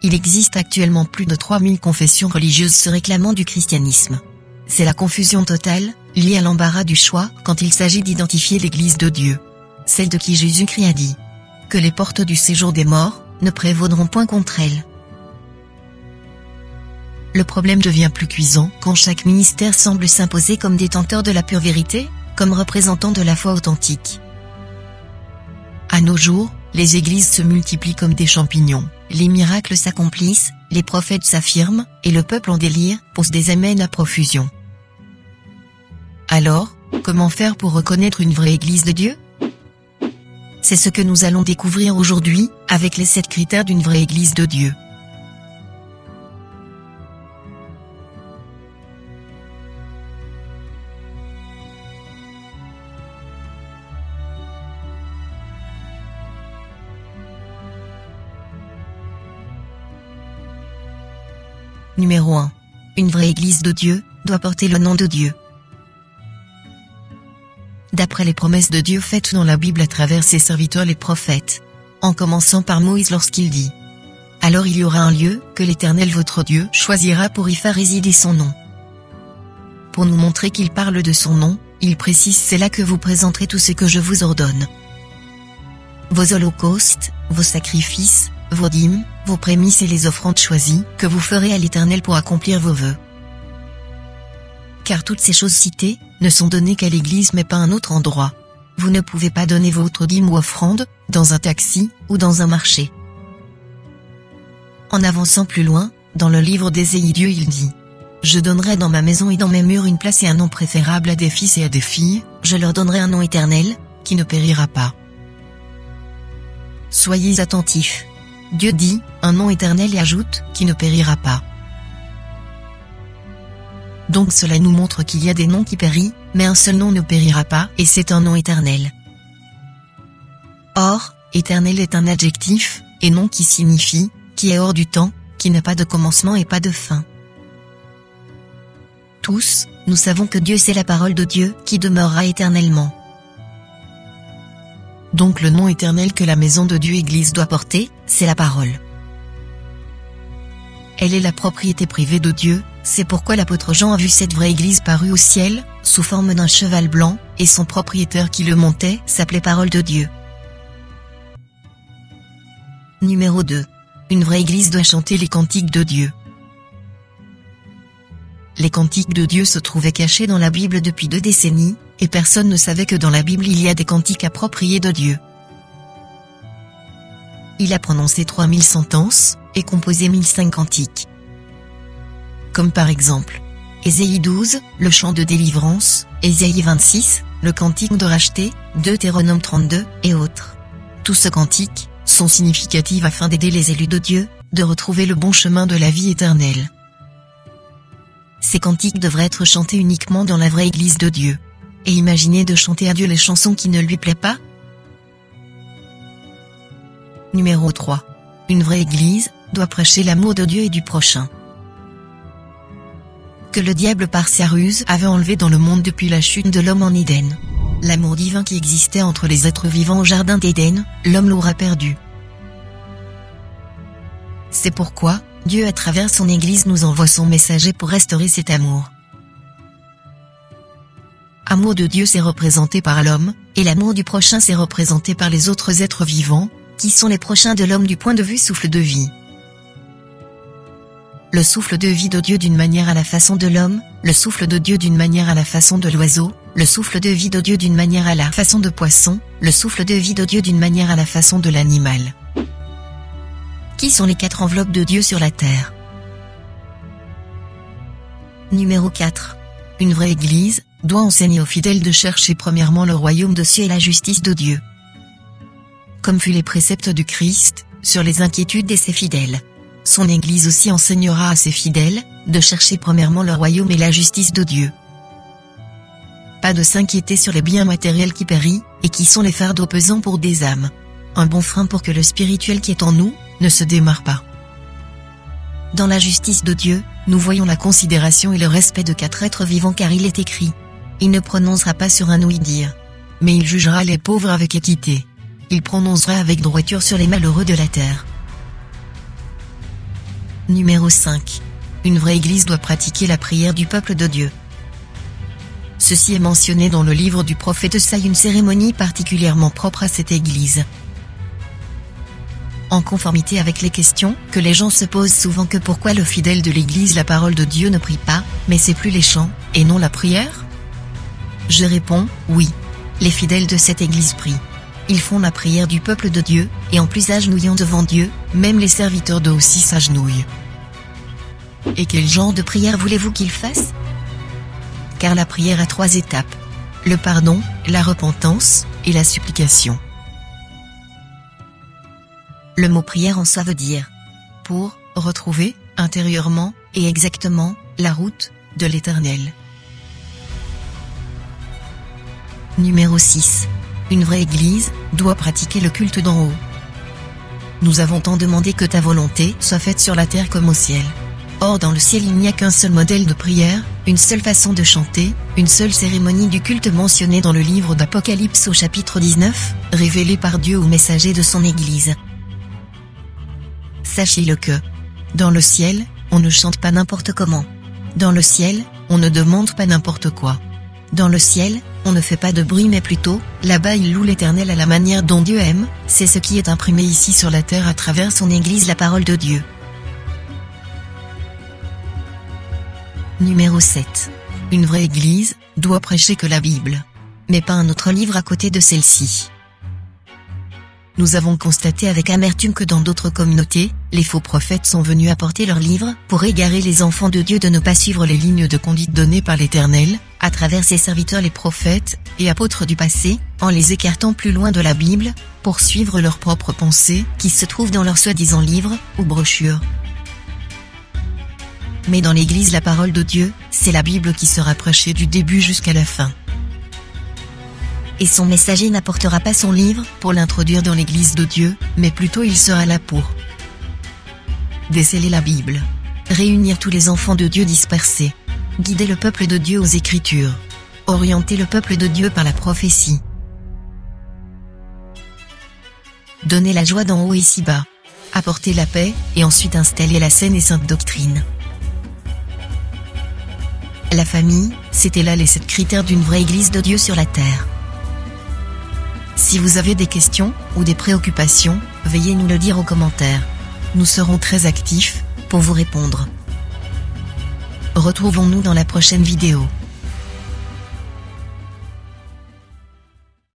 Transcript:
Il existe actuellement plus de 3000 confessions religieuses se réclamant du christianisme. C'est la confusion totale, liée à l'embarras du choix quand il s'agit d'identifier l'Église de Dieu. Celle de qui Jésus-Christ a dit que les portes du séjour des morts ne prévaudront point contre elle. Le problème devient plus cuisant quand chaque ministère semble s'imposer comme détenteur de la pure vérité, comme représentant de la foi authentique. À nos jours, les églises se multiplient comme des champignons, les miracles s'accomplissent, les prophètes s'affirment, et le peuple en délire pousse des amens à profusion. Alors, comment faire pour reconnaître une vraie église de Dieu? C'est ce que nous allons découvrir aujourd'hui, avec les 7 critères d'une vraie église de Dieu. Numéro 1. Une vraie église de Dieu doit porter le nom de Dieu. D'après les promesses de Dieu faites dans la Bible à travers ses serviteurs les prophètes, en commençant par Moïse lorsqu'il dit « Alors il y aura un lieu que l'Éternel votre Dieu choisira pour y faire résider son nom. » Pour nous montrer qu'il parle de son nom, il précise « C'est là que vous présenterez tout ce que je vous ordonne. Vos holocaustes, vos sacrifices, vos dîmes, vos prémices et les offrandes choisies que vous ferez à l'Éternel pour accomplir vos vœux. » Car toutes ces choses citées ne sont données qu'à l'Église mais pas à un autre endroit. Vous ne pouvez pas donner votre dîme ou offrande dans un taxi ou dans un marché. En avançant plus loin, dans le livre d'Ésaïe, Dieu il dit « Je donnerai dans ma maison et dans mes murs une place et un nom préférable à des fils et à des filles, je leur donnerai un nom éternel, qui ne périra pas. » Soyez attentifs. Dieu dit, un nom éternel et ajoute, qui ne périra pas. Donc cela nous montre qu'il y a des noms qui périssent, mais un seul nom ne périra pas, et c'est un nom éternel. Or, éternel est un adjectif, et nom qui signifie, qui est hors du temps, qui n'a pas de commencement et pas de fin. Tous, nous savons que Dieu c'est la parole de Dieu, qui demeurera éternellement. Donc le nom éternel que la maison de Dieu Église doit porter, c'est la parole. Elle est la propriété privée de Dieu, c'est pourquoi l'apôtre Jean a vu cette vraie Église parue au ciel, sous forme d'un cheval blanc, et son propriétaire qui le montait s'appelait Parole de Dieu. Numéro 2. Une vraie Église doit chanter les cantiques de Dieu. Les cantiques de Dieu se trouvaient cachés dans la Bible depuis 2 décennies, et personne ne savait que dans la Bible il y a des cantiques appropriés de Dieu. Il a prononcé 3000 sentences, et composé 1005 cantiques. Comme par exemple, Ésaïe 12, le chant de délivrance, Ésaïe 26, le cantique de racheter, Deutéronome 32, et autres. Tous ces cantiques sont significatifs afin d'aider les élus de Dieu, de retrouver le bon chemin de la vie éternelle. Ces cantiques devraient être chantés uniquement dans la vraie Église de Dieu. Et imaginez de chanter à Dieu les chansons qui ne lui plaisent pas. Numéro 3. Une vraie Église doit prêcher l'amour de Dieu et du prochain. Que le diable par sa ruse avait enlevé dans le monde depuis la chute de l'homme en Éden. L'amour divin qui existait entre les êtres vivants au jardin d'Éden, l'homme l'aura perdu. C'est pourquoi, Dieu à travers son Église nous envoie son messager pour restaurer cet amour. Amour de Dieu c'est représenté par l'homme, et l'amour du prochain c'est représenté par les autres êtres vivants, qui sont les prochains de l'homme du point de vue souffle de vie. Le souffle de vie de Dieu d'une manière à la façon de l'homme, le souffle de Dieu d'une manière à la façon de l'oiseau, le souffle de vie de Dieu d'une manière à la façon de poisson, le souffle de vie de Dieu d'une manière à la façon de l'animal. Qui sont les 4 enveloppes de Dieu sur la terre? Numéro 4. Une vraie Église doit enseigner aux fidèles de chercher premièrement le royaume de cieux et la justice de Dieu. Comme fut les préceptes du Christ, sur les inquiétudes de ses fidèles. Son Église aussi enseignera à ses fidèles, de chercher premièrement le royaume et la justice de Dieu. Pas de s'inquiéter sur les biens matériels qui périssent, et qui sont les fardeaux pesants pour des âmes. Un bon frein pour que le spirituel qui est en nous, ne se démarre pas. Dans la justice de Dieu, nous voyons la considération et le respect de 4 êtres vivants car il est écrit. Il ne prononcera pas sur un ouï-dire. Mais il jugera les pauvres avec équité. Il prononcera avec droiture sur les malheureux de la terre. Numéro 5. Une vraie église doit pratiquer la prière du peuple de Dieu. Ceci est mentionné dans le livre du prophète Esaïe, une cérémonie particulièrement propre à cette église. En conformité avec les questions que les gens se posent souvent, que pourquoi le fidèle de l'église la parole de Dieu ne prie pas, mais c'est plus les chants, et non la prière? Je réponds, oui. Les fidèles de cette église prient. Ils font la prière du peuple de Dieu, et en plus agenouillant devant Dieu, même les serviteurs d'eux aussi s'agenouillent. Et quel genre de prière voulez-vous qu'ils fassent? Car la prière a 3 étapes. Le pardon, la repentance, et la supplication. Le mot prière en soi veut dire pour retrouver, intérieurement, et exactement, la route de l'Éternel. Numéro 6. Une vraie église doit pratiquer le culte d'en haut. Nous avons tant demandé que ta volonté soit faite sur la terre comme au ciel. Or dans le ciel il n'y a qu'un seul modèle de prière, une seule façon de chanter, une seule cérémonie du culte mentionnée dans le livre d'Apocalypse au chapitre 19, révélée par Dieu au messager de son église. Sachez-le que, dans le ciel, on ne chante pas n'importe comment. Dans le ciel, on ne demande pas n'importe quoi. Dans le ciel, on ne fait pas de bruit mais plutôt, là-bas il loue l'Éternel à la manière dont Dieu aime, c'est ce qui est imprimé ici sur la terre à travers son église, la parole de Dieu. Numéro 7. Une vraie église doit prêcher que la Bible, mais pas un autre livre à côté de celle-ci. Nous avons constaté avec amertume que dans d'autres communautés, les faux prophètes sont venus apporter leurs livres pour égarer les enfants de Dieu de ne pas suivre les lignes de conduite données par l'Éternel, à travers ses serviteurs les prophètes et apôtres du passé, en les écartant plus loin de la Bible, pour suivre leurs propres pensées qui se trouvent dans leurs soi-disant livres ou brochures. Mais dans l'église la parole de Dieu, c'est la Bible qui sera prêchée du début jusqu'à la fin. Et son messager n'apportera pas son livre pour l'introduire dans l'église de Dieu, mais plutôt il sera là pour déceler la Bible, réunir tous les enfants de Dieu dispersés, guider le peuple de Dieu aux Écritures, orienter le peuple de Dieu par la prophétie, donner la joie d'en haut ici-bas, apporter la paix, et ensuite installer la saine et sainte doctrine. La famille, c'était là les 7 critères d'une vraie église de Dieu sur la terre. Si vous avez des questions, ou des préoccupations, veuillez nous le dire en commentaire. Nous serons très actifs, pour vous répondre. Retrouvons-nous dans la prochaine vidéo.